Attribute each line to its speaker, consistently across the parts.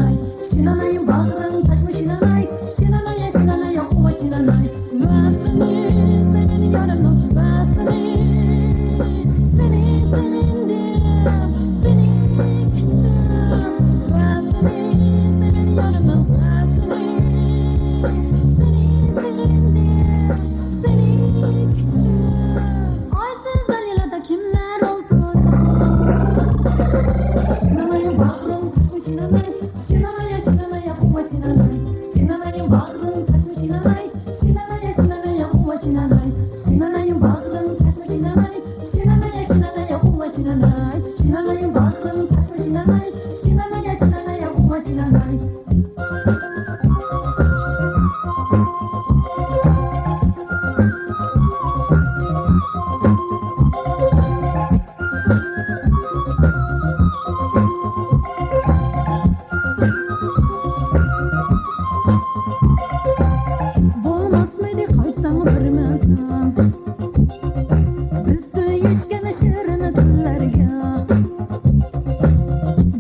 Speaker 1: Sinanay, Sinanay'ın bağrın taşmış Sinanay, Sinanay'a Sinanay'a kuva Sinanay. Vesini senin yarının vesini, seni sevindim, seni gittim. Vesini senin yarının vesini, seni sevindim, seni gittim. Aysız Dalila'da kimler oldu? Sinanay'ın bağrın taşmış Sinanay, Sinanay'a Sinanay'a kuva Sinanay. Sinanay'ın bağrın taşmış Sinanay, Sinanay'a Sinanay'a kuva Sinanay. Sinanay'ın bağrın taşmış Sinanay, Sinanay'a Sinanay'a kuva Sinanay. Sinanay'ın bağrın taşmış Sinanay, Sinanay'a Sinanay'a kuva Sinanay. Bolmaz mıydı kaçsan vermezsem, bizde yeşken şirin dillerge.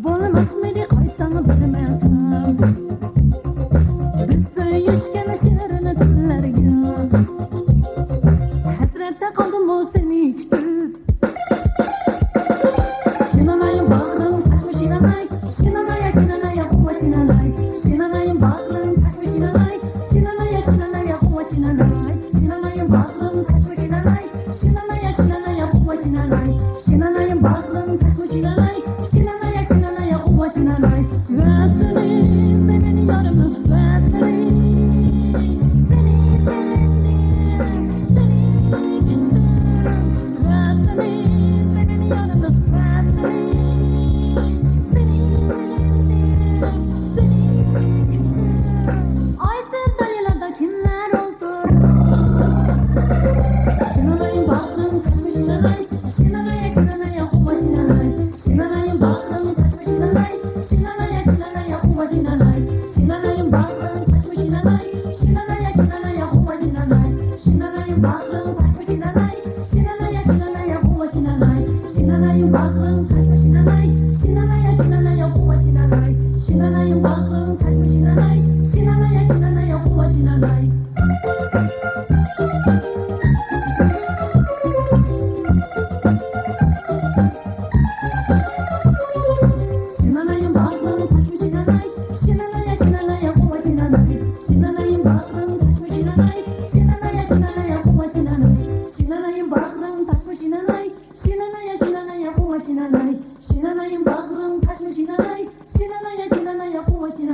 Speaker 1: Bolmaz mıydı kaçsan vermezsem, bizde yeşken şirin dillerge. Hasrette kaldım o seni kütüp. Sinanay'ın bağrın taşmış Sinanay, Sinanay'a Sinanay'a kuva Sinanay. Sinanay'ın bağrın taşmış Sinanay, Sinanay'a Sinanay'a kuva Sinanay. Sinanay'ın bağrın taşmış Sinanay, Sinanay'a Sinanay'a kuva Sinanay. Sinanay'ın bağrın taşmış Sinanay, Sinanay'a Sinanay'a kuva Sinanay. Vesini senin yarının vesini, seni sevindim, seni gittim. Vesini senin yarının vesini, seni sevindim, seni gittim. Aysız Dalila'da kimler oldu? Sinanay'ın bağrın taşmış Sinanay, Sinanay'a Sinanay'a kuva Sinanay. Sinanay'ın bağrın taşmış Sinanay, Sinanay'a Sinanay'a kuva Sinanay. Sinanay'ın bağrın taşmış Sinanay, Sinanay'a Sinanay'a kuva Sinanay. Sinanay'ın bağrın taşmış Sinanay, Sinanay'a Sinanay'a kuva Sinanay. Sinanay'ın bağrın taşmış Sinanay, Sinanay'a Sinanay'a kuva Sinanay. Sinanay'ın bağrın taşmış Sinanay, Sinanay'a Sinanay'a kuva Sinanay. Sinanay'ın bağrın taşmış Sinanay, Sinanay'a Sinanay'a kuva Sinanay. Sinanay'ın bağrın taşmış Sinanay, Sinanay'a Sinanay'a kuva Sinanay. Sinanay'ın bağrın taşmış Sinanay, Sinanay'a Sinanay'a kuva Sinanay. Sinanay'ın bağrın taşmış Sinanay, Sinanay'a Sinanay'a kuva Sinanay.